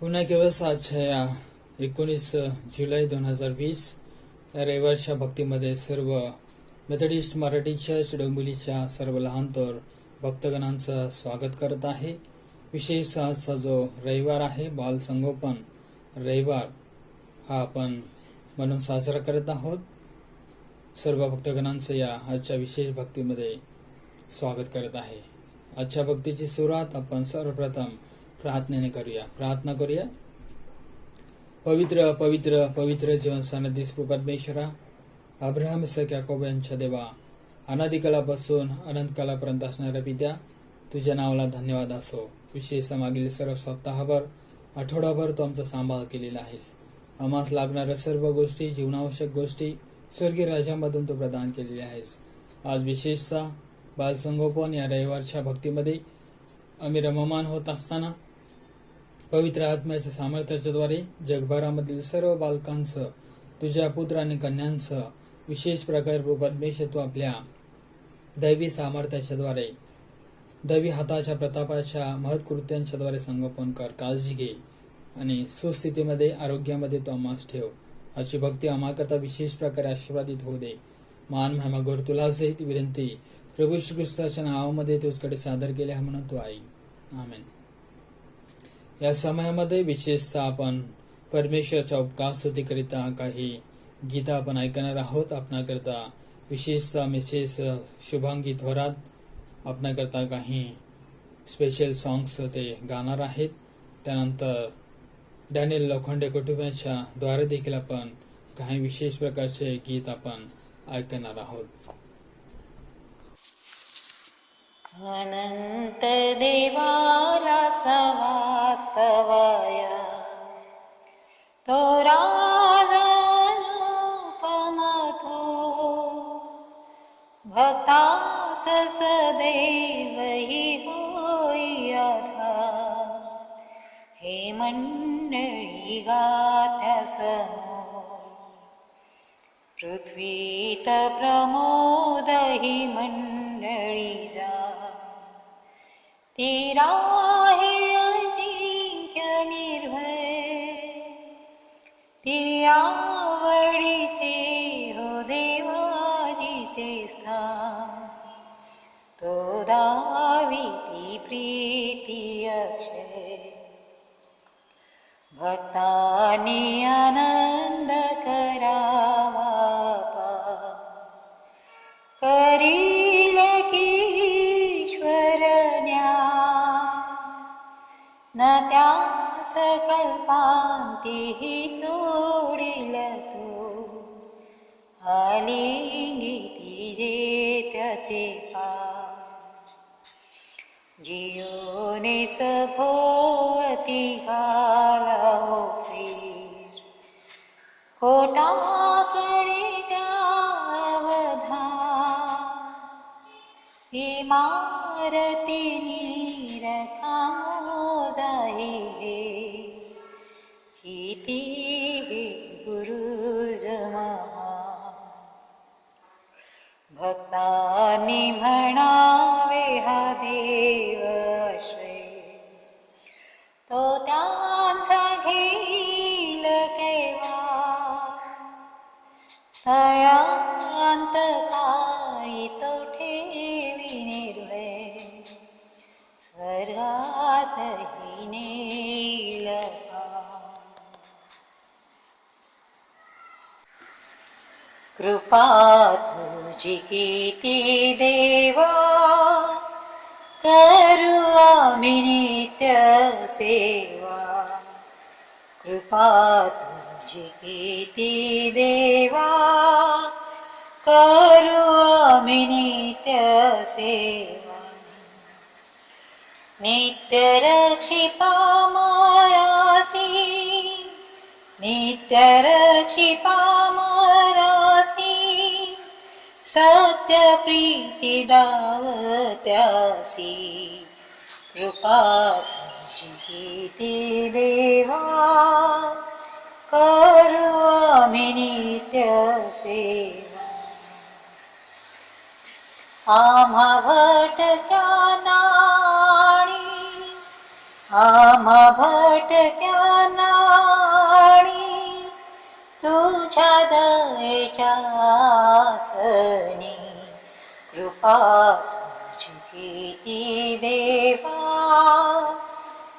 पुन्हा दिवस आजच्या या 19 जुलै 2020 या रविवारच्या भक्तीमध्ये सर्व मेथडिस्ट मराठी चर्च डोंबिवलीच्या सर्व लहान थोर भक्तगणांचं स्वागत करत आहे. विशेष आजचा जो रविवार आहे बाल संगोपन रविवार हा आपण म्हणून साजरा करत आहोत. सर्व भक्तगणांचं या आजच्या विशेष भक्तीमध्ये स्वागत करत आहे. आजच्या भक्तीची सुरुवात आपण सर्वप्रथम प्रार्थनेने करूया. प्रार्थना करूया. पवित्र पवित्र पवित्र जीवन सन्निधी परमेश्वरा, अब्राहम इसाक याकोब यांच्या देवा, अनादिकालापासून अनंतकालापर्यंत असणाऱ्या पित्या, तुझ्या नावाला धन्यवाद असो. विशेष मागील सर्व सप्ताहभर आठवडाभर तू आमचा सांभाळ केलेला आहेस. आम्हास लागणाऱ्या सर्व गोष्टी, जीवनावश्यक गोष्टी स्वर्गीय राजामधून तू प्रदान केलेल्या आहेस. आज विशेषतः बालसंगोपन या रविवारच्या भक्तीमध्ये आम्ही रममान होत असताना पवित्र आत्म्याच्या सामर्थ्याच्याद्वारे जगभरामधील सर्व बालकांचं, तुझ्या पुत्र आणि कन्यांचं विशेष प्रकारे परमेश्वर तू आपल्या दैवी सामर्थ्याच्याद्वारे, दैवी हाताच्या प्रतापाच्या महत्कृत्यांच्याद्वारे संगोपन कर, काळजी घे आणि सुस्थितीमध्ये, आरोग्यामध्ये तू आम्हास ठेव. अशी भक्ती आम्हाकरता विशेष प्रकारे आशीर्वादित होऊ दे. मान महिमा गौर तुला सहित विनंती प्रभू श्री ख्रिस्ताच्या नावामध्ये तुझकडे सादर केले म्हणून तू आई. आमेन. या समयामध्ये विशेषतः आपण परमेश्वराच्या उपकार स्तुतीकरिता काही गीता आपण ऐकणार आहोत. आपणाकरता विशेषतः मिसेस शुभांगी थोरात आपणाकरता काही स्पेशल सॉंग्स ते गाणार आहेत. त्यानंतर डॅनियल लोखंडे कुटुंबाच्या द्वारे देखील आपण काही विशेष प्रकारचे गीत आपण ऐकणार आहोत. अनंत देवाला सवास्तवाया तो राजा रूपमतो भक्तास सदैव हि होई आधार. हे मंडळी गात्यासमोर पृथ्वीत प्रमोद ही मंडळी जा. ती राहे अजिंक्य निर्भय, ती आवडीचे हो देवाजीचे स्थान. तो दावी ती प्रीती अक्षय, भक्तांनी आनंद करावा करील की ईश्वर न्याय. न त्यास कल्पांतीही सोडिल तू, आलिंगी तिजे त्याचे पाय. जियोने सभोवती घालावो फीर, कोटाकडे द्यावधान. इमारतीनी रखामो जाहिले, किती हे बुरुज महान. भक्तांनी म्हणावे हा देव आश्रय, तो त्यांचा घेईल केव्हा. तया अंतकाळी तो ठेवी निर्भय, स्वर्गात ही नेईल. कृपा तुझी किती देवा, करू आम्ही नित्य सेवा. कृपा तुझी किती देवा, करू आम्ही नित्य सेवा. नित्य रक्षिपा मारासी, नित्य रक्षिपा मारासी. सत्य प्रीती दावत्यासी, कृपा तुझी किती देवा, करू आम्ही नित्य सेवा. आम्हा भटक्यांना आम्हा भटक्यांना आणि तुझ्या दयेच्या आसनी कृपा तुझी किती देवा,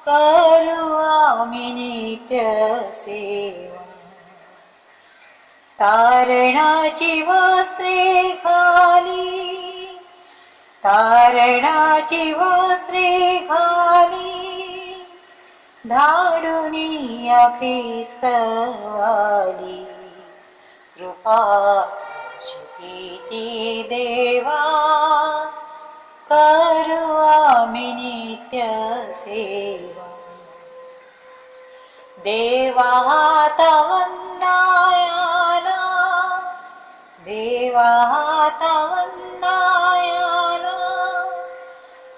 करू आम्ही नित्य सेवा. तारणाची वस्त्रे घाली, तारणाची वस्त्रे घाली, धाडूनी या ख्रिस्तवाली कृपा तुझी किती देवा, करू आम्ही नित्य सेवा. देवा हाता वंदायाला, देवा हाता वंदायाला,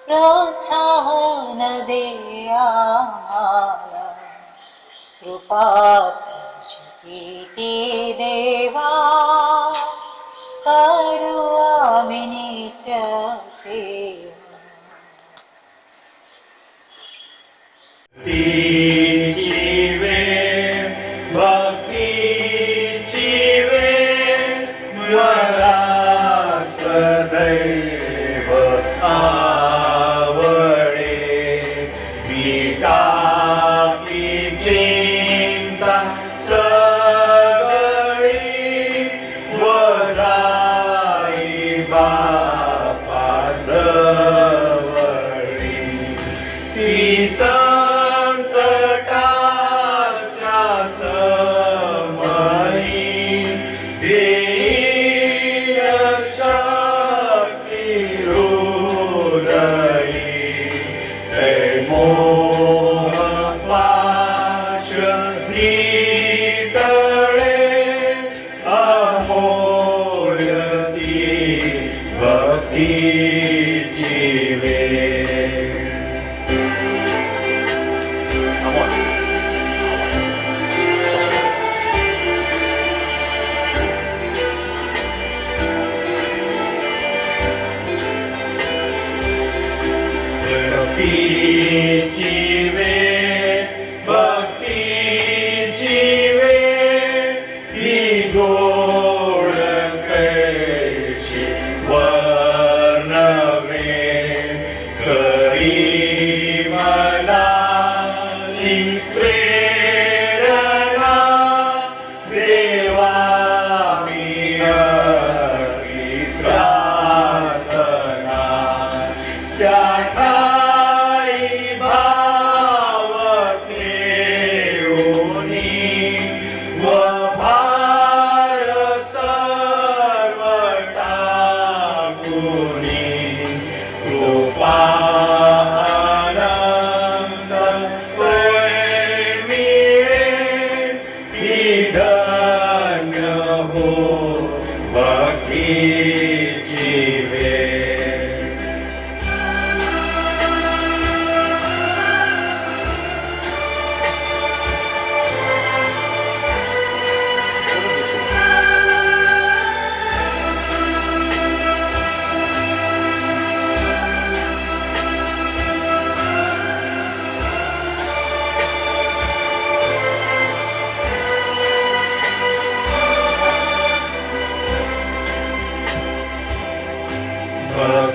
प्रोत्साहन दे आम्हाला, कृपा तुझी किती देवा, करू आम्ही नित्य सेवा. भक्तीची वेळ, भक्तीची वेळ, मला सदैव आवडे. मी टाकी चिंता सगळी वजाई बापा जवळी. ती संकटाच्या समयी देय शक्ती हृदयी. हे मोह पाश निटळे, अमोल ती भक्तीची वेळ. भक्तीची वेळ, भक्तीची वेळ, ही गोड कैशी वर्णवे. करी मला ती प्रेरणा, देवा मी हरी प्रार्थना. त्या ठाई भाव ठेवूनी, व भार सर्व टाकूनी, कृपानंद तोय मिळे. ही धन्य हो भक्तीची वेळ.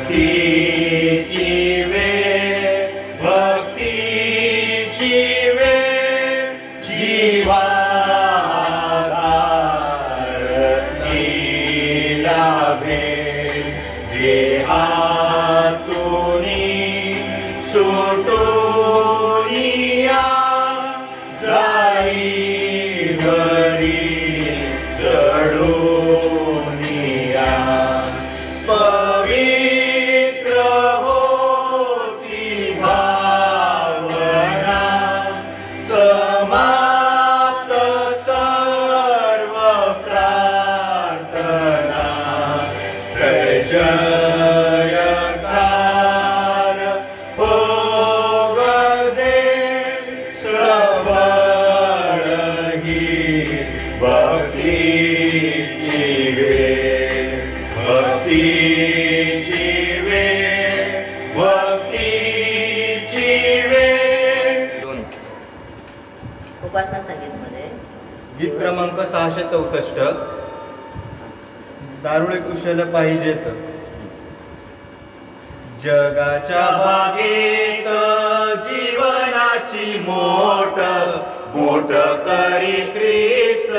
भक्तीची वेळ, भक्तीची वेळ, जीवाधार लाभे. देहातूनी सुटूनिया, जाई घरी चढूनिया. पवित्र होती भावना, समाप्त उपासना संगीतमध्ये गीत क्रमांक 664 दारुळे कुशल पाहिजेत. जगाच्या बागेत जीवनाची मोठ मोठ करी ख्रिस्त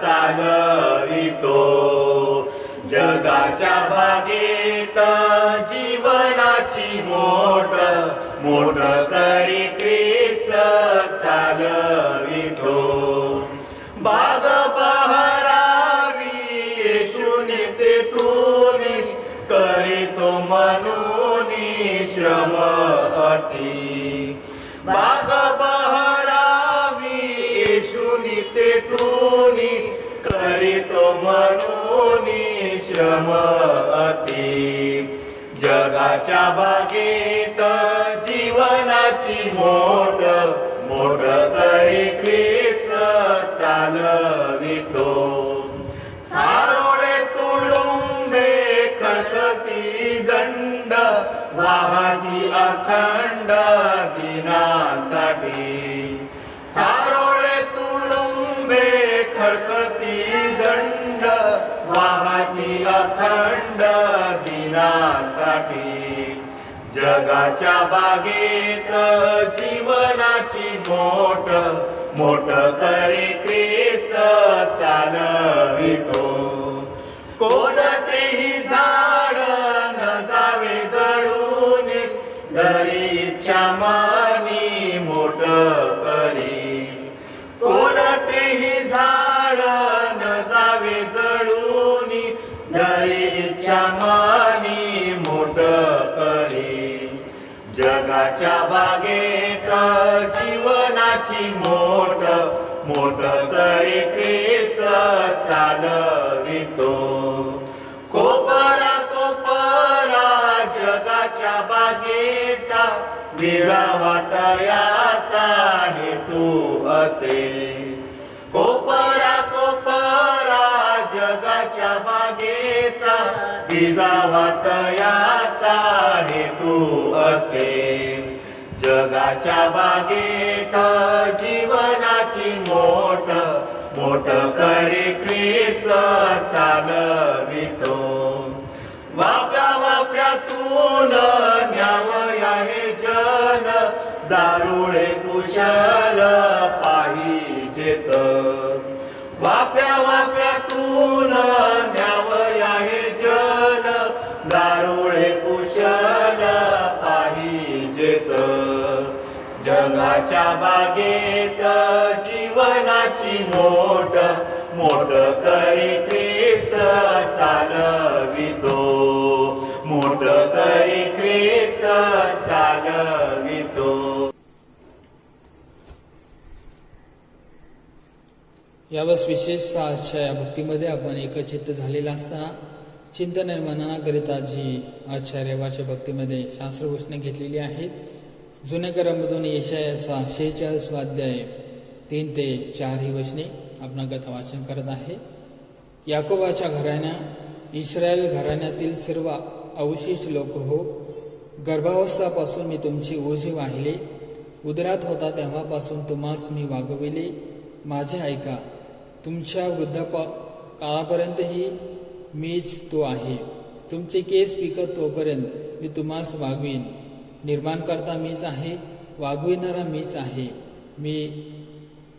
चालवितो. जगाच्या बागेत जीवनाची मोठ मोठ करी ख्रिस्त चालवितो. बाग बहरावी येशूने तेथून करीतो मनुनी श्रम अति. बाग बहरावी येशूनी तेथून करीतो मनुनी श्रम अति. जगाच्या बागेत जीवनाची मोठ मोठ करी ख्रिस्त चालवितो. थारोळे तुडुंबे खळखळती दंड वाहती अखंड दिनासाठी. थारोळे तुडुंबे खळखळती दंड वाहती अखंड दिनासाठी. जगाच्या बागेत जीवनाची मोठ मोठ करी ख्रिस्त चालवितो. कोणतेही झाड न जावे जळून घरी इच्छा मनी मोठ करी. कोणतेही झाड न जावे जळून घरी इच्छा मनी मोठ करी. जगाच्या बागेत जीवनाची मोठ मोठ करी ख्रिस्त चालवितो. कोपरा कोपरा जगाच्या बागेचा विरावा तयाचा हेतू असेल. कोपरा कोपरा जगाच्या बागेचा विरावा तयाचा हेतू असेल. जगाच्या बागेत जीवनाची मोठ मोठ करी ख्रिस्त चालवितो. वाफ्या वाफ्यातून न्यावया हे जन दारुळे कुशल पाहिजेत. वाफ्या वाफ्यातून न्यावया हे जन दारुळे कुशल पाहिजेत. जगाच्या बागेत जीवनाची मोठ मोठ करी ख्रिस्त चालवितो. मोठ करी ख्रिस्त चालवितो. यावेळेस विशेषतः आजच्या या भक्तीमध्ये आपण एकचित्त झालेला असताना चिंतन आणि मननाकरिता जी आजच्या रविवारच्या भक्तीमध्ये शास्त्रघोषणा घेतलेली आहेत. जुन्या करामधून यशायाचा 46 अध्याय 3 ते 4 ही वचने आपणाकरता वाचन करत आहे. याकोबाच्या घराण्या इस्रायल घराण्यातील सर्व अवशिष्ट लोक हो, गर्भावस्थापासून मी तुमची ओझे वाहिले. उदरात होता तेव्हापासून तुम्हास मी वागविले. माझे ऐका, तुमच्या काळापर्यंतही मीच तो आहे. तुमचे केस पिकत तोपर्यंत मी तुम्हास वागवीन. निर्माणकर्ता मीच आहे, वागविणारा मीच आहे. मी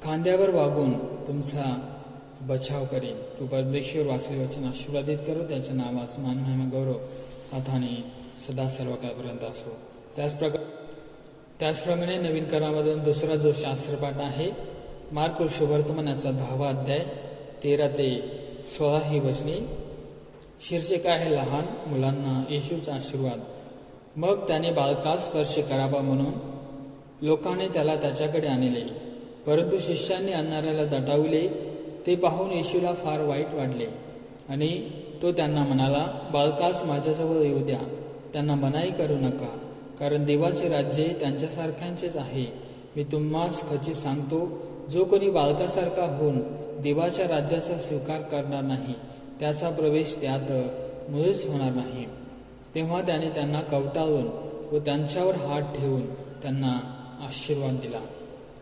खांद्यावर वागून तुमचा बचाव करेन. तू परमेश्वर वाचले वचन आशीर्वादित करो. त्याच्या नावाचा मान महिमा गौरव आता आणि सदा सर्व काळपर्यंत असो. त्याचप्रमाणे नवीन करामधून दुसरा जो शास्त्रपाठ आहे मार्क शुभवर्तमानाचा 10वा अध्याय 13 ते 16 ही वचने. शीर्षक आहे लहान मुलांना येशूचा आशीर्वाद. मग त्याने बालकास स्पर्श करावा म्हणून लोकांनी त्याला त्याच्याकडे आणले, परंतु शिष्यांनी आणणाऱ्याला दटावले. ते पाहून येशूला फार वाईट वाटले आणि तो त्यांना म्हणाला, बालकास माझ्याजवळ येऊ द्या, त्यांना मनाई करू नका, कारण देवाचे राज्य त्यांच्यासारख्यांचेच आहे. मी तुम्हास खचित सांगतो, जो कोणी बालकासारखा होऊन देवाच्या राज्याचा स्वीकार करणार नाही त्याचा प्रवेश त्यात मुळीच होणार नाही. तेव्हा त्याने त्यांना कवटाळून व त्यांच्यावर हात ठेवून त्यांना आशीर्वाद दिला.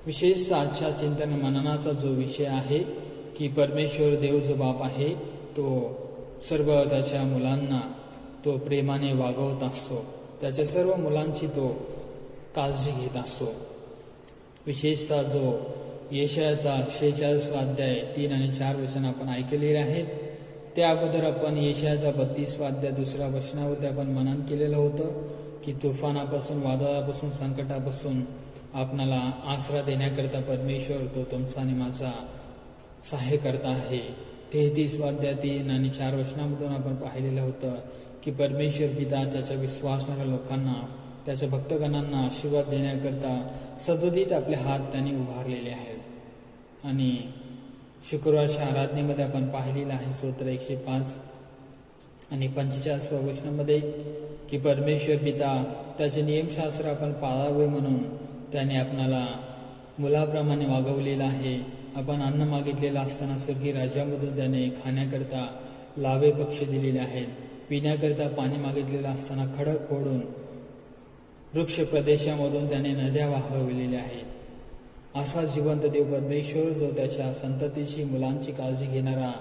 विशेषतः आजच्या चिंतन मननाचा जो विषय आहे की परमेश्वर देव जो बाप आहे तो सर्व त्याच्या मुलांना तो प्रेमाने वागवत असतो, त्याच्या सर्व मुलांची तो काळजी घेत असतो. विशेषतः जो येशायाचा 46 अध्याय 3 आणि 4 वचन आपण ऐकलेले आहेत. त्या अगोदर आपण येशायाचा 32 अध्याय 2 वचनावरती आपण मनन केलेलं होतं की तुफानापासून, वादळापासून, संकटापासून आपणाला आसरा देण्याकरता परमेश्वर तो तुमचा आणि माझा सहाय्य करता आहे. 33 अध्याय 3 आणि 4 वचनामधून आपण पाहिलेलं होतं की परमेश्वर पिता त्याच्या विश्वासणाऱ्या लोकांना, त्याच्या भक्तगणांना आशीर्वाद देण्याकरता सदोदित आपले हात त्यांनी उभारलेले आहेत. आणि शुक्रवारच्या आराधनेमध्ये आपण पाहिलेलं आहे स्तोत्र 105 आणि 45 वचनामध्ये की परमेश्वर पिता त्याचे नियमशास्त्र आपण पाळावे म्हणून त्याने आपणाला मुलाप्रमाणे वागवलेलं आहे. आपण अन्न मागितलेलं असताना स्वर्गीय राज्यामधून त्याने खाण्याकरता लावे पक्ष दिलेले आहेत. पिण्याकरता पाणी मागितलेलं असताना खडक फोडून वृक्ष प्रदेशामधून त्याने नद्या वाहवलेल्या आहेत. असा जिवंत देव परमेश्वर जो त्याच्या संततीची, मुलांची काळजी घेणारा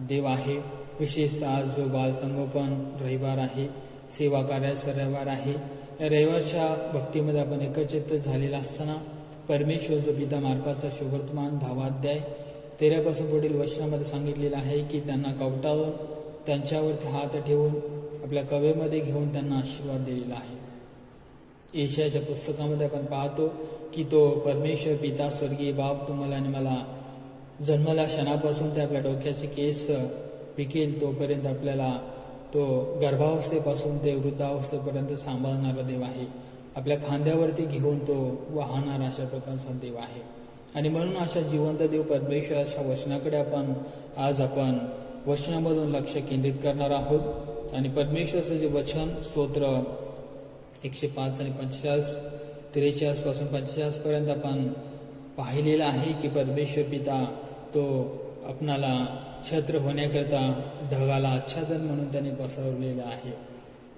देव आहे. विशेषतः आज जो बालसंगोपन रविवार आहे, सेवा कार्याचा रविवार आहे, या रविवारच्या भक्तीमध्ये आपण एकत्रित झालेला असताना परमेश्वर जो पिता मार्काचा शुभवर्तमान 10 अध्याय 13 पुढील वचनामध्ये सांगितलेलं आहे की त्यांना कवटाळून त्यांच्यावरती हात ठेवून आपल्या कवेमध्ये घेऊन त्यांना आशीर्वाद दिलेला आहे. येशायाच्या पुस्तकामध्ये आपण पाहतो की तो परमेश्वर पिता स्वर्गीय बाप तुम्हाला आणि मला जन्मला क्षणापासून ते आपल्या डोक्याचे केस पिकेल तोपर्यंत आपल्याला तो गर्भावस्थेपासून ते वृद्धावस्थेपर्यंत सांभाळणारा देव आहे. आपल्या खांद्यावरती घेऊन तो वाहणारा अशा प्रकारचा देव आहे. आणि म्हणून अशा जिवंत देव परमेश्वराच्या वचनाकडे आज आपण वचनामधून लक्ष केंद्रित करणार आहोत. आणि परमेश्वराचं जे वचन स्तोत्र 105 आणि 45, 43 पासून 45 पर्यंत आपण पाहिलेलं आहे की परमेश्वर पिता तो आपणाला छत्र होण्याकरता ढगाला आच्छादन म्हणून त्याने पसरवलेलं आहे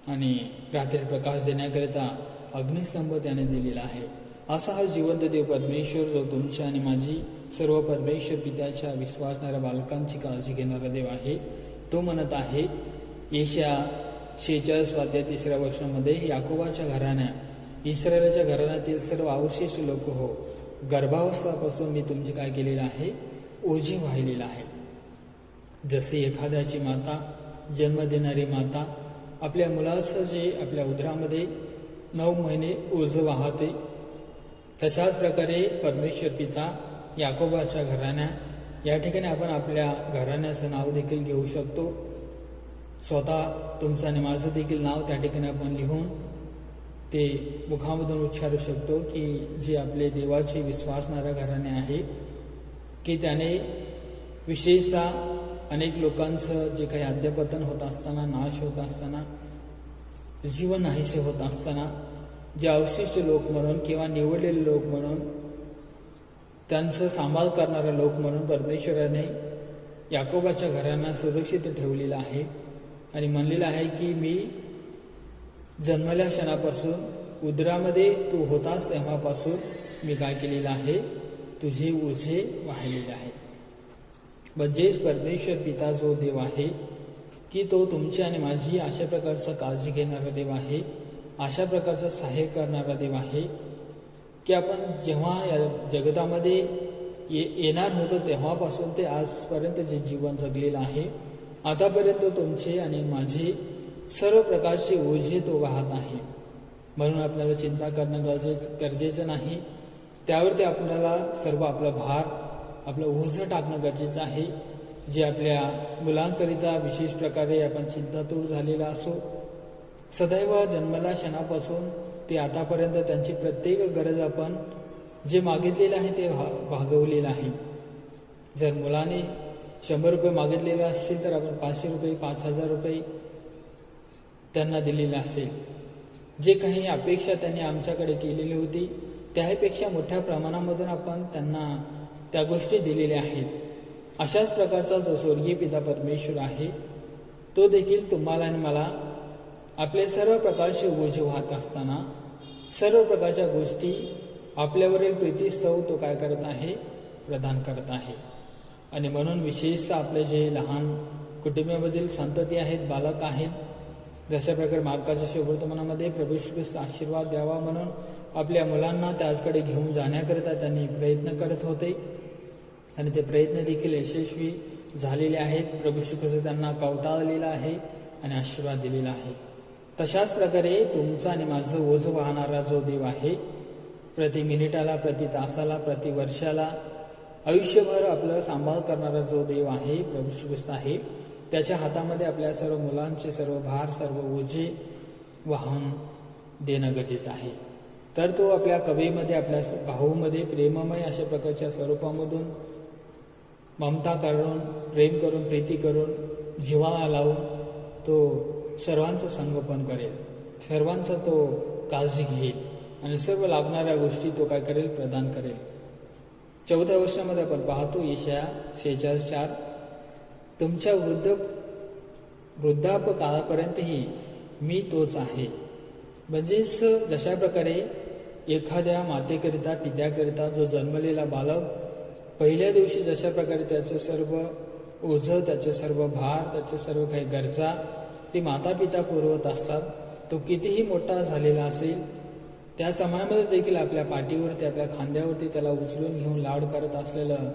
आणि रात्री प्रकाश देण्याकरिता अग्निस्तंभ त्याने दिलेला आहे. असा हा जिवंत देव परमेश्वर जो तुमच्या आणि माझी सर्व परमेश्वर पित्याच्या विश्वासणाऱ्या बालकांची काळजी घेणारा देव आहे. तो म्हणत आहे येशाया 46 अध्याय 3 वचनामध्ये, याकोबाच्या घराण्या, इस्रायलाच्या घराण्यातील सर्व अवशिष्ट लोक हो, गर्भावस्थापासून मी तुमचे काय केलेलं आहे, ओझे वाहिलेलं आहे. जसे एखाद्याची माता, जन्म देणारी माता आपल्या मुलाचं जे आपल्या उदरामध्ये 9 महिने ओझं वाहते, तशाच प्रकारे परमेश्वर पिता याकोबाच्या घराण्या, या ठिकाणी आपण आपल्या घराण्याचं नाव देखील घेऊ शकतो. स्वतः तुमचं आणि माझं देखील नाव त्या ठिकाणी आपण लिहून ते मुखामधून उच्चारू शकतो की जे आपले देवाचे विश्वासणाऱ्या घराणे आहे की त्याने विशेषतः अनेक लोकांचं जे काही अध्यापतन होत असताना, नाश होत असताना, जीवन नाहीसे होत असताना जे अवशिष्ट लोक म्हणून किंवा निवडलेले लोक म्हणून त्यांचं सांभाळ करणारा लोक म्हणून परमेश्वराने याकोबाच्या घरांना सुरक्षित ठेवलेलं आहे. आणि म्हणलेलं आहे की मी जन्मल्या क्षणापासून उदरामध्ये तू होतास तेव्हापासून मी काय केलेलं आहे, तुझे ओझे वाहिलेले आहे. म्हणजेच परमेश्वर पिता जो देव आहे की तो तुमची आणि माझी अशा प्रकारचा काळजी घेणारा देव आहे, अशा प्रकारचा सहाय्य करणारा देव आहे की आपण जेव्हा या जगतामध्ये येणार होतो तेव्हापासून ते आजपर्यंत जे जीवन जगलेलं आहे, आतापर्यंत तुमचे आणि माझे सर्व प्रकारचे ओझे तो वाहत आहे. म्हणून आपल्याला चिंता करणं गरजेचं नाही. त्यावरती आपल्याला सर्व आपला भार, आपलं ओझं टाकणं गरजेचं आहे. जे आपल्या मुलांकरिता विशेष प्रकारे आपण चिंतातूर झालेला असो, सदैव जन्मला क्षणापासून ते आतापर्यंत त्यांची प्रत्येक गरज आपण जे मागितलेलं आहे ते भागवलेलं आहे. जर मुलाने 100 रुपये मागितलेले असतील तर आपण 500 रुपये, 5000 रुपये त्यांना दिलेले असेल. जे काही अपेक्षा त्यांनी आमच्याकडे केलेली होती त्यापेक्षा मोठ्या प्रमाणामधून आपण त्यांना त्या गोष्टी दिलेल्या आहेत. अशाच प्रकारचा जो स्वर्गीय पिता परमेश्वर आहे तो देखील तुम्हाला आणि मला आपले सर्व प्रकारचे ओझे वाहत असताना, सर्व प्रकारच्या गोष्टी आपल्यावरील प्रीतीस्तव तो काय करत आहे, प्रदान करत आहे. आणि म्हणून विशेषतः आपले जे लहान कुटुंबामधील संतती आहेत, बालक आहेत, जशा प्रकारे मार्काच्या शुभवर्तमानामध्ये प्रभू येशू ख्रिस्त आशीर्वाद द्यावा म्हणून आपल्या मुलांना त्याचकडे घेऊन जाण्याकरिता त्यांनी प्रयत्न करत होते आणि ते प्रयत्न देखील यशस्वी झालेले आहेत. प्रभू येशू ख्रिस्त त्यांना कवटाळलेला आहे आणि आशीर्वाद दिलेला आहे. तशाच प्रकारे तुमचं आणि माझं ओझं वाहणारा जो देव आहे, प्रति मिनिटाला, प्रति तासाला, प्रति वर्षाला, आयुष्यभर आपलं सांभाळ करणारा जो देव आहे, प्रभू येशू ख्रिस्त आहे, त्याच्या हातामध्ये आपल्या सर्व मुलांचे सर्व भार, सर्व ओझे वाहून देणं गरजेचं आहे. तर तो आपल्या कवेमध्ये, आपल्या भाऊमध्ये प्रेममय अशा प्रकारच्या स्वरूपामधून ममता करून, प्रेम करून, प्रीती करून, जीवाला लावून तो सर्वांचं संगोपन करेल, सर्वांचा तो काळजी घेईल आणि सर्व लागणाऱ्या गोष्टी तो काय करेल, प्रदान करेल. 14 वर्षामध्ये आपण पाहतो यशाया 46:4, तुमच्या वृद्धापकाळापर्यंतही मी तोच आहे. म्हणजेच जशा प्रकारे एखाद्या मातेकरिता, पित्याकरिता जो जन्मलेला बालक पहिल्या दिवशी जशा प्रकारे त्याचं सर्व ओझं, त्याचे सर्व भार, त्याचे सर्व काही गरजा ते माता पिता पुरवत असतात, तो कितीही मोठा झालेला असेल त्या समयामध्ये देखील आपल्या पाठीवरती, आपल्या खांद्यावरती त्याला उचलून घेऊन लाड करत असलेलं,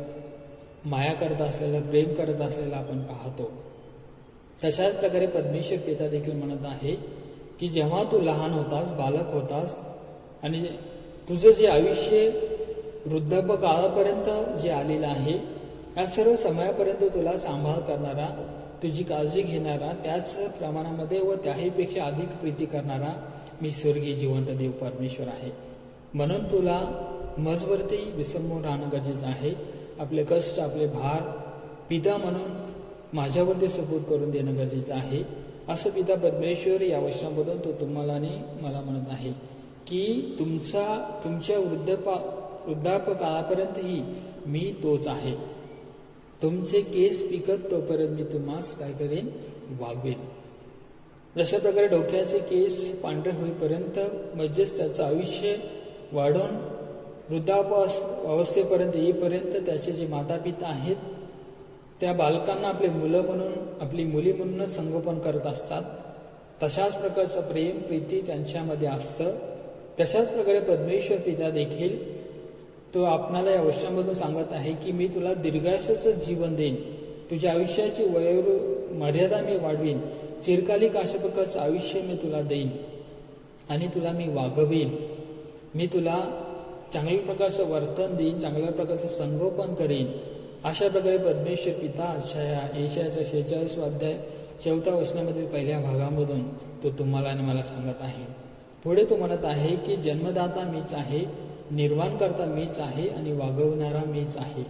माया करत असलेलं, प्रेम करत असलेलं आपण पाहतो. तशाच प्रकारे परमेश्वर पिता देखील म्हणत आहे की जेव्हा तू लहान होतास, बालक होतास आणि तुझं जे आयुष्य वृद्धापकाळापर्यंत जे आलेलं आहे, या सर्व समयापर्यंत तुला सांभाळ करणारा, तुझी काळजी घेणारा, त्याच प्रमाणामध्ये व त्याहीपेक्षा अधिक प्रीती करणारा मी स्वर्गीय जिवंत देव परमेश्वर आहे. म्हणून तुला मजवरती विसंबून राहणं गरजेचं आहे. आपले कष्ट, आपले भार पिता म्हणून माझ्यावरती सुपूर्द करून देणं गरजेचं आहे. असं पिता परमेश्वर या वचनामधून तो तुम्हाला आणि मला म्हणत आहे की तुमच्या वृद्धापकाळापर्यंतही मी तोच आहे. तुमचे केस पिकत तोपर्यंत मी तुम्हास काय करेन, वागवेन. जशा प्रकारे डोक्याचे केस पांढरे होईपर्यंत, म्हणजेच त्याचं आयुष्य वाढून वृद्धावस्थेपर्यंत येईपर्यंत त्याचे जे माता पिता आहेत त्या बालकांना आपले मुलं म्हणून, आपली मुली म्हणूनच संगोपन करत असतात. तशाच प्रकारचं प्रेम, प्रीती त्यांच्यामध्ये असतं. तशाच प्रकारे परमेश्वर पिता देखील तो आपणाला या वर्षामधून सांगत आहे की मी तुला दीर्घायुष्याचं जीवन देईन, तुझ्या आयुष्याची मर्यादा मी वाढवीन, चिरकालिक अशा प्रकारचं आयुष्य मी तुला देईन आणि तुला मी वागवीन. मी तुला चांगल्या प्रकारचं वर्तन देईन, चांगल्या प्रकारचं संगोपन करीन. अशा प्रकारे परमेश्वर पिता यशायाच्या 46 अध्याय 4 वचनामधील पहिल्या भागामधून तो तुम्हाला आणि मला सांगत आहे. पुढे तो म्हणत आहे की जन्मदाता मीच आहे, निर्माण करता मीच आहे आणि वागवणारा मीच आहे.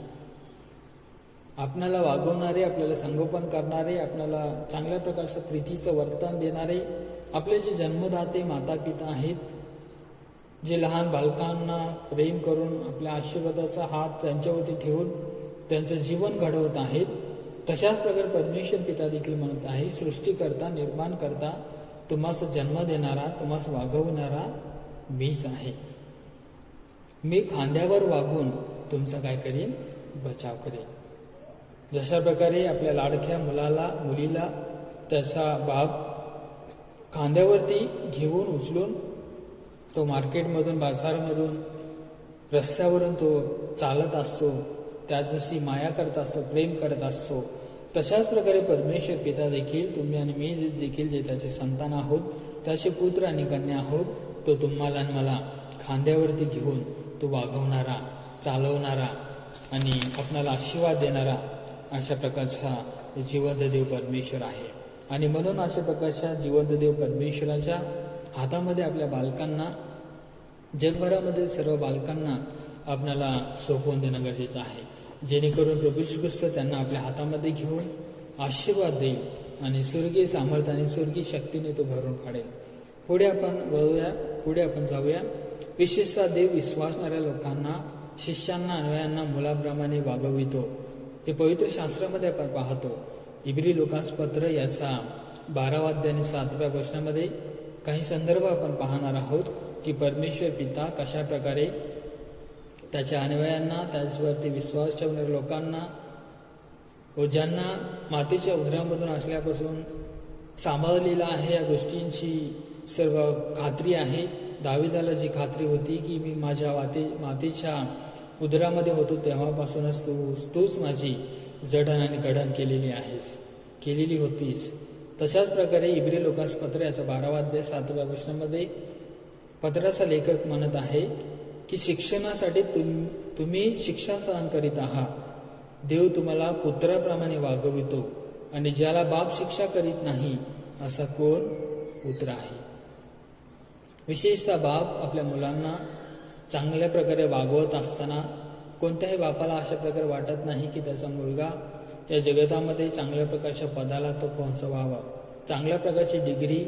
आपणाला वागवणारे, आपल्याला संगोपन करणारे, आपल्याला चांगल्या प्रकारचं प्रीतीचं वर्तन देणारे आपले जे जन्मदाते माता पिता आहेत, जे लहान बालकांना प्रेम करून आपल्या आशीर्वादाचा हात त्यांच्यावरती ठेवून त्यांचं जीवन घडवत आहेत, तशाच प्रकारे परमेश्वर पिता देखील म्हणत आहे सृष्टीकर्ता, निर्माण करता, तुम्हास जन्म देणारा, तुम्हास वागवणारा मीच आहे. मी खांद्यावर वागून तुमचा काय करेन, बचाव करेन. जशा प्रकारे आपल्या लाडक्या मुलीला त्याचा बाग खांद्यावरती घेऊन उचलून तो मार्केटमधून, बाजारमधून, रस्त्यावरून तो चालत असतो, त्याच्याशी माया करत असतो, प्रेम करत असतो, तशाच प्रकारे परमेश्वर पिता देखील तुम्ही आणि मी देखील जे त्याचे संतान आहोत, त्याचे पुत्र आणि कन्या आहोत, तो तुम्हाला आणि मला खांद्यावरती घेऊन तो वागवणारा, चालवणारा आणि आपणाला आशीर्वाद देणारा अशा प्रकारचा जिवंत देव परमेश्वर आहे. आणि म्हणून अशा प्रकारच्या जिवंत देव परमेश्वराच्या हातामध्ये आपल्या बालकांना, जगभरामधील सर्व बालकांना आपल्याला सोपवून देणं गरजेचं आहे, जेणेकरून प्रभू येशू ख्रिस्त त्यांना आपल्या हातामध्ये घेऊन आशीर्वाद देईल आणि स्वर्गीय सामर्थ्य आणि स्वर्गीय शक्तीने तो भरून काढेल. पुढे आपण जाऊया. विशेषतः देव विश्वासणाऱ्या लोकांना, शिष्यांना, अन्वयांना मुलाप्रमाणे वागवितो. हे पवित्र शास्त्रामध्ये आपण पाहतो. इब्री लोकांस पत्र याचा 12 अध्याय आणि 7व्या वचनामध्ये काही संदर्भ आपण पाहणार आहोत की परमेश्वर पिता कशा प्रकारे त्याच्या अन्वयांना, त्याचवरती विश्वास ठेवणाऱ्या लोकांना व ज्यांना मातेच्या उदरामधून असल्यापासून सांभाळलेलं आहे, या गोष्टींची सर्व खात्री आहे. दाविदाला जी खात्री होती की मी माझ्या मातेच्या उदरामध्ये होतो तेव्हापासूनच तूच माझी जडण आणि गढण केलेली होतीस. तशाच प्रकारे इब्री लोकास पत्र याचा 12वा अध्याय 7व्या वचनामध्ये पत्राचा लेखक म्हणत आहे की शिक्षणासाठी तुम्ही शिक्षा सहन करीत आहात. देव तुम्हाला पुत्राप्रमाणे वागवितो आणि ज्याला बाप शिक्षा करीत नाही असा कोण पुत्र आहे. विशेषतः बाप आपल्या मुलांना चांगल्या प्रकारे वागवत असताना कोणत्याही बापाला अशा प्रकारे वाटत नाही की त्याचा मुलगा या जगतामध्ये चांगल्या प्रकारच्या पदाला तो पोहोचवावा. चांगल्या प्रकारची डिग्री,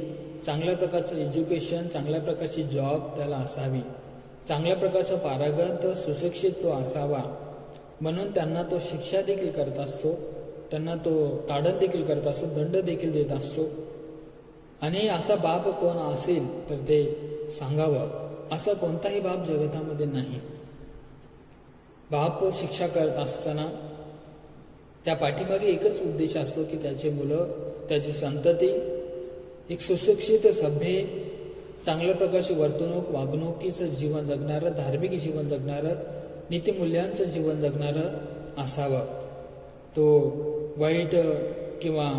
चांगल्या प्रकारचं एज्युकेशन, चांगल्या प्रकारची जॉब त्याला असावी, चांगल्या प्रकारचं पारंगत सुशिक्षित तो असावा. म्हणून त्यांना तो शिक्षा देखील करत असतो, त्यांना तो ताडण देखील करत असतो, दंड देखील देत असतो. आणि असा बाप कोण असेल तर ते सांगावं. असा कोणताही बाप जगतामध्ये नाही. बाप शिक्षा करत असताना त्या पाठीमागे एकच उद्देश असतो की त्याचे मुलं, त्याची संतती एक सुशिक्षित, सभ्य, चांगल्या प्रकारची वर्तणूक, वागणुकीचं जीवन जगणारं, धार्मिक जीवन जगणारं, नीतिमूल्यांचं जीवन जगणारं असावं. तो वाईट किंवा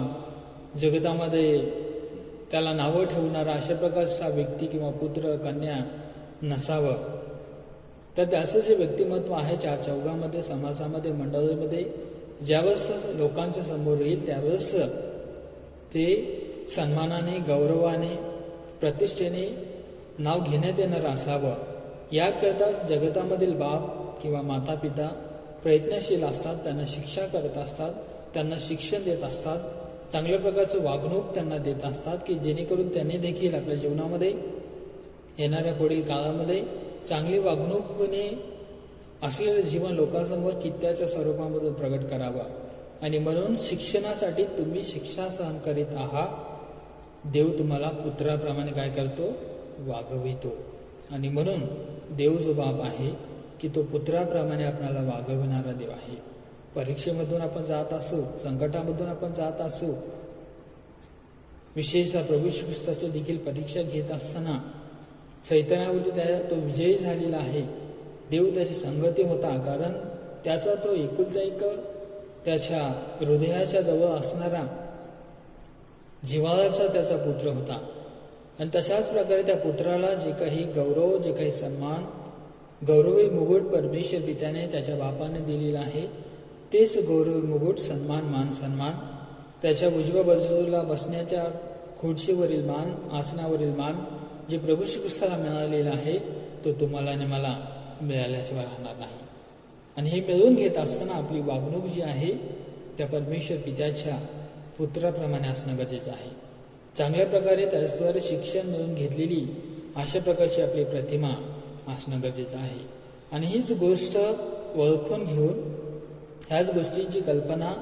जगतामध्ये त्याला नावं ठेवणारा अशा प्रकारचा व्यक्ती किंवा पुत्र, कन्या नसावं. तर त्याचं जे व्यक्तिमत्व आहे चार चौघामध्ये, समाजामध्ये, मंडळीमध्ये ज्यावेळेस लोकांच्या समोर येईल त्यावेळेस ते सन्मानाने, गौरवाने, प्रतिष्ठेने नाव घेण्यात येणारं असावं. याकरताच जगतामधील बाप किंवा माता पिता प्रयत्नशील असतात, त्यांना शिक्षा करत असतात, त्यांना शिक्षण देत असतात, चांगल्या प्रकारचं वागणूक त्यांना देत असतात की जेणेकरून त्यांनी देखील आपल्या जीवनामध्ये येणाऱ्या पुढील काळामध्ये चांगली वागणूकने असलेलं जीवन लोकांसमोर कित्याच्या स्वरूपामधून प्रगट करावा. आणि म्हणून शिक्षणासाठी तुम्ही शिक्षा सहन करीत आहात. देव तुम्हाला पुत्राप्रमाणे काय करतो? वागवितो. आणि म्हणून देव जो बाप आहे की तो पुत्राप्रमाणे आपल्याला वागविणारा देव आहे. परीक्षेमधून आपण जात असू, संकटामधून आपण जात असू, विशेषतः प्रभू श्री ख्रिस्ताची देखील परीक्षा घेत असताना सैतानावरती तो विजयी झालेला आहे. देव त्याची संगती होता, कारण त्याचा तो एकुलता एक त्याच्या हृदयाच्या जवळ असणारा जिव्हाळ्याचा त्याचा पुत्र होता. आणि तशाच प्रकारे त्या पुत्राला जे काही गौरव, जे काही सन्मान, गौरवी मुकुट परमेश्वर पित्याने त्याच्या बापाने दिलेला आहे, तेच गौरवी मुकुट, सन्मान, मान सन्मान, त्याच्या उजव्या बाजूला बसण्याच्या खुर्चीवरील मान, आसनावरील मान जे प्रभू श्री ख्रिस्ताला मिळालेला आहे तो तुम्हाला आणि मला मिळाल्याशिवाय राहणार नाही. आणि हे मिळवून घेत असताना आपली वागणूक जी आहे त्या परमेश्वर पित्याच्या पुत्राप्रमाणे असणं गरजेचं आहे. चांगल्या प्रकारे त्याच्याद्वारे शिक्षण मिळवून घेतलेली अशा प्रकारची आपली प्रतिमा असणं गरजेचं आहे. आणि हीच गोष्ट ओळखून घेऊन ह्याच गोष्टींची कल्पना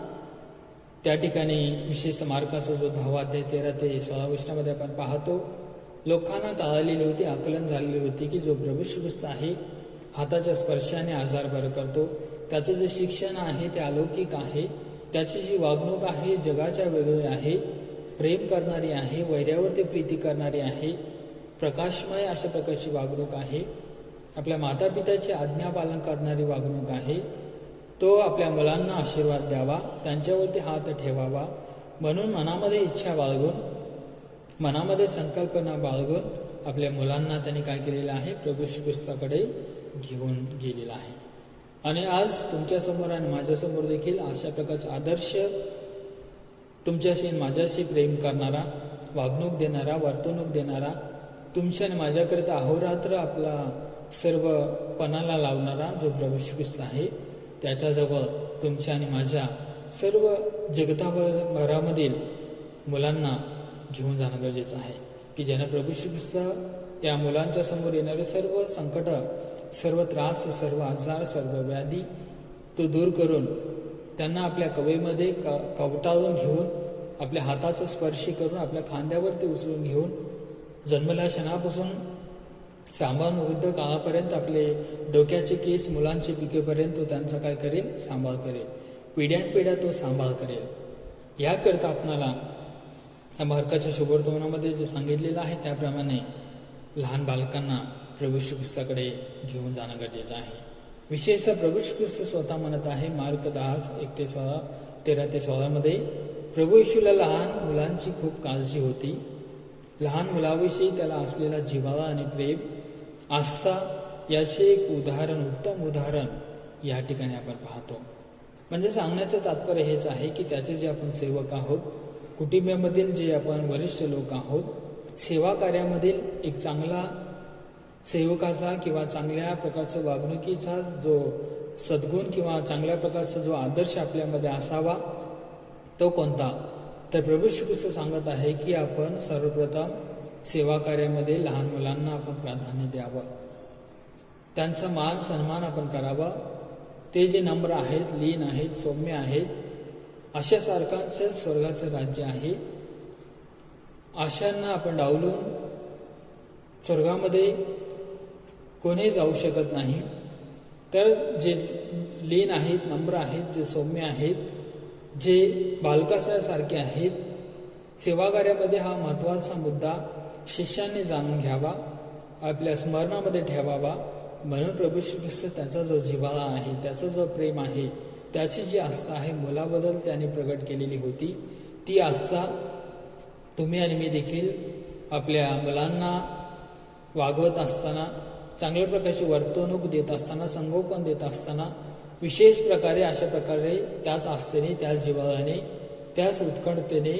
त्या ठिकाणी विशेष मार्काचा जो 10वा अध्याय 13 ते 16 वचनामध्ये आपण पाहतो. लोकांना कळालेली होती, आकलन झालेली होती की जो प्रभू श्री ख्रिस्त आहे हाताच्या स्पर्शाने आजार बरं करतो, त्याचं जे शिक्षण आहे ते अलौकिक आहे, त्याची जी वागणूक आहे जगाच्या वेगळी आहे, प्रेम करणारी आहे, वैऱ्यावरती प्रीती करणारी आहे, प्रकाशमय अशा प्रकारची वागणूक आहे, आपल्या मातापित्याचे आज्ञापालन करणारी वागणूक आहे. तो आपल्या मुलांना आशीर्वाद द्यावा, त्यांच्यावरती हात ठेवावा, म्हणून मनामध्ये इच्छा बाळगून, मनामध्ये संकल्पना बाळगून आपल्या मुलांना त्यांनी काय केलेलं आहे? प्रभू श्री ख्रिस्ताकडे घेऊन गेलेला आहे. आणि आज तुमच्यासमोर आणि माझ्यासमोर देखील अशा प्रकारचा आदर्श तुमच्याशी आणि माझ्याशी प्रेम करणारा, वागणूक देणारा, वर्तणूक देणारा, तुमच्या आणि माझ्याकरिता अहोरात्र आपला सर्व पणाला लावणारा जो प्रभू श्री ख्रिस्त आहे, त्याच्याजवळ तुमच्या आणि माझ्या सर्व जगताभरामधील मुलांना घेऊन जाणं गरजेचं आहे की ज्यानं प्रभू श्री ख्रिस्त या मुलांच्या समोर येणारे सर्व संकट, सर्व त्रास, सर्व आजार, सर्व व्याधी तो दूर करून त्यांना आपल्या कवेमध्ये कवटाळून घेऊन, आपल्या हाताचा स्पर्श करून, आपल्या खांद्यावरती उचलून घेऊन जन्मल्या क्षणापासून सांभाळून वृद्ध काळापर्यंत आपले डोक्याचे केस मुलांचे पिकेपर्यंत तो त्यांचा काय करेल, सांभाळ करेल. पिढ्यानपिढ्या तो सांभाळ करेल. याकरता आपणाला या मार्काच्या शुभवर्तमानामध्ये जे सांगितलेलं आहे त्याप्रमाणे लहान बालकांना प्रभू श्री ख्रिस्ताकडे घेऊन जाणं गरजेचं आहे. विशेषतः प्रभू श्री ख्रिस्त स्वतः म्हणत आहे मार्क 10:13-16 मध्ये, प्रभू येशूला लहान मुलांची खूप काळजी होती. लहान मुलाविषयी त्याला असलेला जिव्हाळा आणि प्रेम, आस्था याचे एक उदाहरण, उत्तम उदाहरण या ठिकाणी आपण पाहतो. म्हणजे सांगण्याचं तात्पर्य हेच आहे की त्याचे जे आपण सेवक आहोत, कुटुंबामधील जे आपण वरिष्ठ लोक आहोत, सेवा कार्यामधील एक चांगला सेवकाचा किंवा चांगल्या प्रकारचा वागणुकीचा जो सद्गुण किंवा चांगल्या प्रकारचा जो आदर्श आपल्यामध्ये असावा तो कोणता, तर प्रभू श्री ख्रिस्त सांगत आहे की आपण सर्वप्रथम सेवा कार्यामध्ये लहान मुलांना आपण प्राधान्य द्यावं, त्यांचा मान सन्मान आपण करावा. ते जे नम्र आहेत, लीन आहेत, सौम्य आहेत, अशा सारखांचं स्वर्गाचं राज्य आहे. अशांना आपण डावलून स्वर्गामध्ये कोणी जाऊ शकत नाही. तर जे लीन आहेत, नम्र आहेत, जे सौम्य आहेत, जे बालकासारखे आहेत, सेवाकार्यामध्ये हा महत्त्वाचा मुद्दा शिष्यांनी जाणून घ्यावा, आपल्या स्मरणामध्ये ठेवावा. म्हणून प्रभू श्री ख्रिस्त त्याचा जो जिव्हाळा आहे, त्याचं जो प्रेम आहे, त्याची जी आस्था आहे मुलाबद्दल त्याने प्रगट केलेली होती, ती आस्था तुम्ही आणि मी देखील आपल्या मुलांना वागवत असताना, चांगल्या प्रकारची वर्तणूक देत असताना, संगोपन देत असताना विशेष प्रकारे अशा प्रकारे त्याच आस्थेने, त्याच जिव्हाळ्याने, त्याच उत्कंठतेने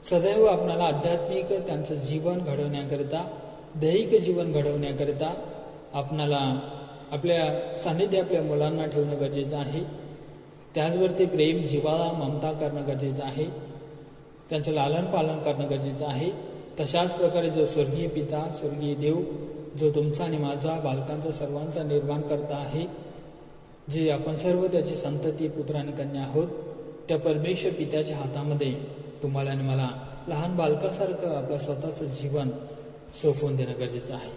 सदैव आपणाला आध्यात्मिक त्यांचं जीवन घडवण्याकरिता, दैहिक जीवन घडवण्याकरिता आपणाला आपल्या सान्निध्य आपल्या मुलांना ठेवणं गरजेचं आहे. त्याचवरती प्रेम, जिव्हाळा, ममता करणं गरजेचं आहे. त्यांचं लालन पालन करणं गरजेचं आहे. तशाच प्रकारे जो स्वर्गीय पिता, स्वर्गीय देव, जो तुमचा आणि माझा, बालकांचा, सर्वांचा निर्माण करता आहे, जे आपण सर्व त्याची संतती, पुत्र आणि कन्या आहोत, त्या परमेश्वर पित्याच्या हातामध्ये तुम्हाला आणि मला लहान बालकासारखं आपलं स्वतःचं जीवन सोपवून देणं गरजेचं आहे,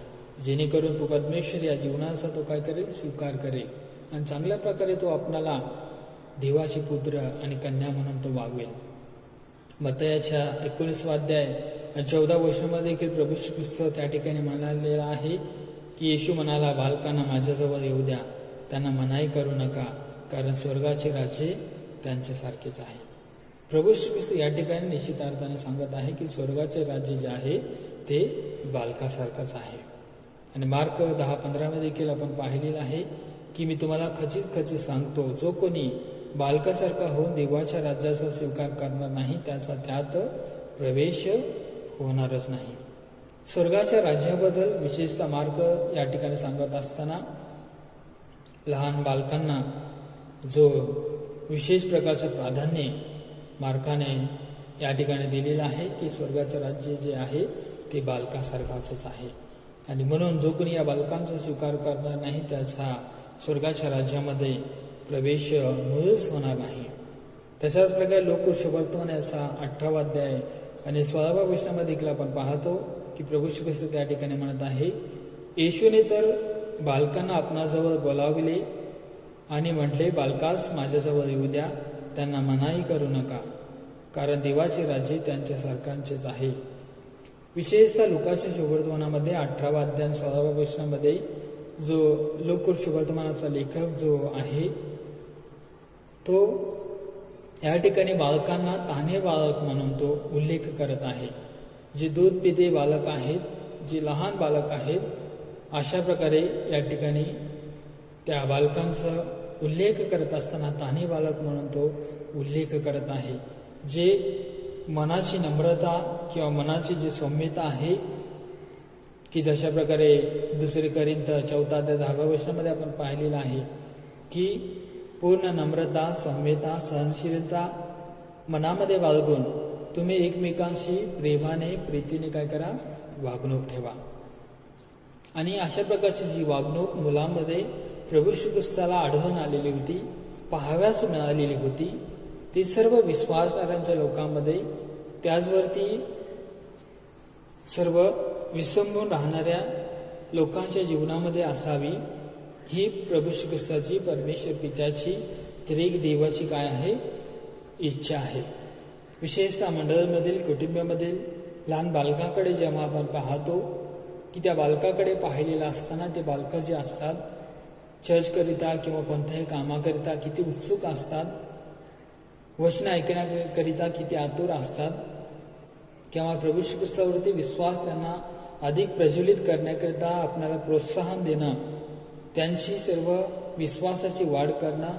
जेणेकरून तो परमेश्वर या जीवनाचा तो काय करेल, स्वीकार करेल आणि चांगल्या प्रकारे तो आपणाला देवाचे पुत्र आणि कन्या म्हणून तो वागवेल. मत्तयाच्या 19 अध्याय आणि 14 वर्षामध्ये देखील प्रभू श्री ख्रिस्त त्या ठिकाणी म्हणालेला आहे की येशू म्हणाला, बालकांना माझ्याजवळ येऊ द्या, त्यांना मनाई करू नका, कारण स्वर्गाचे राज्य त्यांच्यासारखेच आहे. प्रभू श्री ख्रिस्त या ठिकाणी निश्चित अर्थाने सांगत आहे की स्वर्गाचे राज्य जे आहे ते बालकासारखंच आहे. आणि मार्क 10:15 देखील आपण पाहिलेलं आहे की मी तुम्हाला खचित सांगतो, जो कोणी बालकासारखा होऊन देवाच्या राज्याचा स्वीकार करणार नाही त्याचा त्यात प्रवेश होणारच नाही. स्वर्गाच्या राज्याबद्दल विशेषतः मार्क या ठिकाणी सांगत असताना लहान बालकांना जो विशेष प्रकारचं प्राधान्य मार्काने या ठिकाणी दिलेलं आहे की स्वर्गाचं राज्य जे आहे ते बालकासारखाच आहे. आणि म्हणून जो कोणी या बालकांचा स्वीकार करणार नाही त्याचा स्वर्गाच्या राज्यामध्ये प्रवेश मुळीच होणार नाही. तशाच प्रकारे लोकवर्तमान याचा 18 अध्याय आणि 16 वचनामध्ये देखील आपण पाहतो की प्रभू श्री ख्रिस्त त्या ठिकाणी म्हणत आहे, येशूने तर बालकांना आपणाजवळ बोलाविले आणि म्हटले, बालकास माझ्याजवळ येऊ द्या, त्यांना मनाई करू नका, कारण देवाचे राज्य त्यांच्या सारखांचेच आहे. विशेषतः लुकाच्या शुभवर्तमानामध्ये 18 अध्याय 16 वचनामध्ये जो लोकवर्तमानाचा लेखक जो आहे तो या ठिकाणी बालकांना तान्हे बालक म्हणून तो उल्लेख करत आहे. जे दूध पिते बालक आहेत, जे लहान बालक आहेत, अशा प्रकारे या ठिकाणी त्या बालकांचा उल्लेख करत असताना तान्हे बालक म्हणून तो उल्लेख करत आहे. जे मनाची नम्रता किंवा मनाची जी सौम्यता आहे की जशा प्रकारे 2 कोरिंथ 4 अध्याय 10 वचनामध्ये आपण पाहिलेलं आहे की पूर्ण नम्रता, सौम्यता, सहनशीलता मनामध्ये बाळगून तुम्ही एकमेकांशी प्रेमाने, प्रीतीने काय करा, वागणूक ठेवा. आणि अशा प्रकारची जी वागणूक मुलांमध्ये प्रभू श्री ख्रिस्ताला आढळून आलेली होती, पाहाव्यास मिळालेली होती, ती सर्व विश्वासणाऱ्यांच्या लोकांमध्ये, त्याचवरती सर्व विसंबून राहणाऱ्या लोकांच्या जीवनामध्ये असावी, ही प्रभू श्री ख्रिस्ताची, परमेश्वर पित्याची, त्रिएक देवाची काय आहे, इच्छा आहे. विशेषतः मंडळामधील, कुटुंबामधील लहान बालकाकडे जेव्हा आपण पाहतो की त्या बालकाकडे पाहिलेलं असताना ते बालकं जे असतात चर्चकरिता किंवा कोणत्याही कामाकरिता किती उत्सुक असतात, वचन ऐकण्याकरिता किती आतुर असतात, किंवा प्रभू श्री ख्रिस्तावरती विश्वास त्यांना अधिक प्रज्वलित करण्याकरिता आपल्याला प्रोत्साहन देणं, त्यांची सर्व विश्वासाची वाढ करणं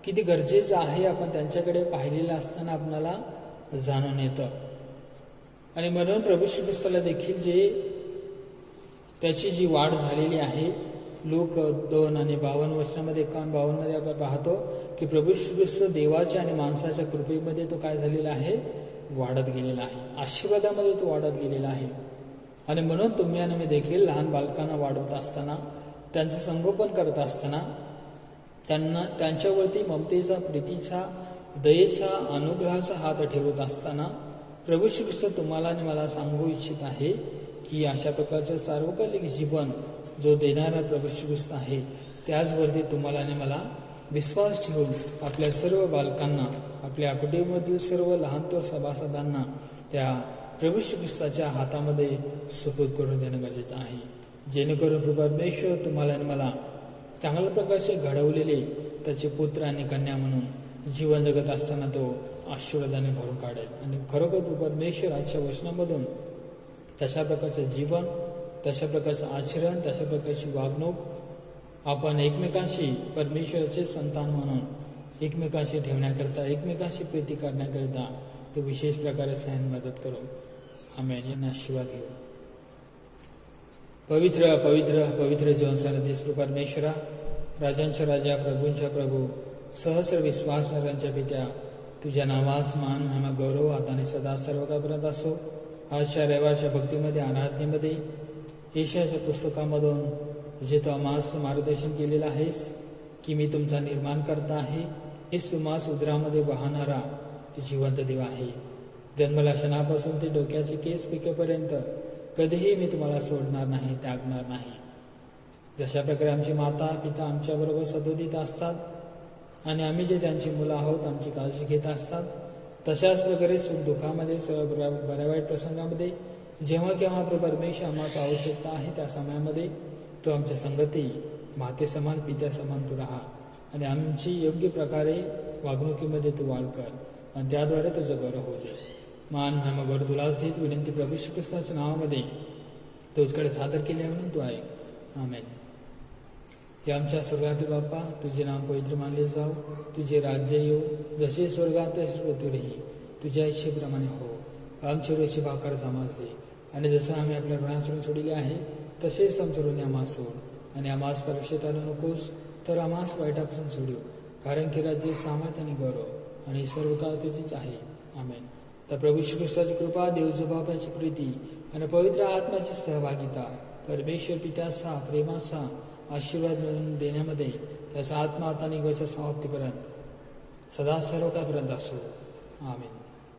किती गरजेचं आहे, आपण त्यांच्याकडे पाहिलेलं असताना आपल्याला जाणून येतं. आणि म्हणून प्रभू श्री ख्रिस्ताला देखील जे त्याची जी वाढ झालेली आहे, लूक 2:52 वचनामध्ये 51-52 मध्ये आपण पाहतो की प्रभू श्री ख्रिस्त देवाच्या आणि माणसाच्या कृपेमध्ये तो काय झालेला आहे, वाढत गेलेला आहे, आशीर्वादामध्ये तो वाढत गेलेला आहे. आणि म्हणून तुम्ही आणि मी देखील लहान बालकांना वाढवत असताना, त्यांचं संगोपन करत असताना, त्यांच्यावरती ममतेचा, प्रीतीचा, दयेचा, अनुग्रहाचा हात ठेवत असताना प्रभू श्री ख्रिस्त तुम्हाला आणि मला सांगू इच्छित आहे की अशा प्रकारचं सार्वकालिक जीवन जो देणारा प्रभू श्री ख्रिस्त आहे, त्याचवरती तुम्हाला आणि मला विश्वास ठेवून आपल्या सर्व बालकांना, आपल्या कुटुंबामधील सर्व लहानतोर सभासदांना त्या प्रभू श्री ख्रिस्ताच्या हातामध्ये सुपूर्द करून देणं गरजेचं आहे, जेणेकरून प्रभू परमेश्वर तुम्हाला आणि मला चांगल्या प्रकारचे घडवलेले त्याचे पुत्र आणि कन्या म्हणून जीवन जगत असताना तो आशीर्वादाने भरून काढेल. आणि खरोखर प्रभू परमेश्वर आजच्या वचनामधून तशा प्रकारचं जीवन, तशा प्रकारचं आचरण, तशा प्रकारची वागणूक आपण एकमेकांशी परमेश्वराचे संतान म्हणून एकमेकांशी ठेवण्याकरता, एकमेकांशी प्रीती करण्याकरिता तो विशेष प्रकारे सहन मदत करू. आमेन. यांना आशीर्वाद घेऊ. पवित्र पवित्र पवित्र जीवनसारा देश परमेश्वरा, राजांच्या राजा, प्रभूंच्या प्रभू, सहस्र विश्वासणाऱ्यांच्या पित्या, तुझ्या नावास मान, महिमा, गौरव आता आणि सदा सर्व काळपर्यंत असो. आजच्या रविवारच्या भक्तीमध्ये, आराधनेमध्ये, येशयाच्या पुस्तकामधून जे तू आम्हास मार्गदर्शन केलेलं आहेस की मी तुमचा निर्माण करता आहे, हेच तुम्हास उदरामध्ये वाहणारा जिवंत देव आहे. जन्मला क्षणापासून ते डोक्याचे केस पिकेपर्यंत कधीही मी तुम्हाला सोडणार नाही, त्यागणार नाही. जशा प्रकारे आमची माता पिता आमच्याबरोबर सदोदित असतात आणि आम्ही जे त्यांची मुलं आहोत, आमची काळजी घेत असतात, तशाच प्रकारे सुख दुःखामध्ये, सर्व बऱ्या वाईट प्रसंगामध्ये, जेव्हा केव्हा प्रभू परमेश्वर आम्हाला आवश्यकता आहे त्या समयामध्ये तो आमच्या संगती माते समान, पित्या समान तू राहा आणि आमची योग्य प्रकारे वागणुकीमध्ये तू वाढ कर आणि त्याद्वारे तुझं गौरव होऊ दे. मान महिमा गौरव तुलाच देत विनंती प्रभू श्री ख्रिस्ताच्या नावामध्ये तुझकडे सादर केल्या म्हणून तू ऐक. आमेन. हे आमच्या स्वर्गातील बाप्पा, तुझे नाम पवित्र मानले जाऊ, तुझे राज्य येऊ, जसे स्वर्गात तसे पृथ्वीवरही तुझ्या इच्छेप्रमाणे हो. आमची रोजची भाकर आम्हास दे आणि जसं आम्ही आपल्या ऋणांसरून सोडले आहे तसेच आमच्या ऋणी आम्हास सोड आणि आम्हास परीक्षेत आणू नकोस, तर आम्हास वाईटापासून सोडू, कारण की राज्य, सामर्थ आणि गौरव आणि सर्व काळ तुझीच आहे. आमेन. तर प्रभू श्री ख्रिस्ताची कृपा, देवजबाबाची प्रीती आणि पवित्र आत्म्याची सहभागिता, परमेश्वर पित्याचा प्रेमाचा आशीर्वाद मिळवून देण्यामध्ये त्याचा आत्मा आता निघायच्या समाप्तीपर्यंत सदा सर्व काळपर्यंत असो. आमेन.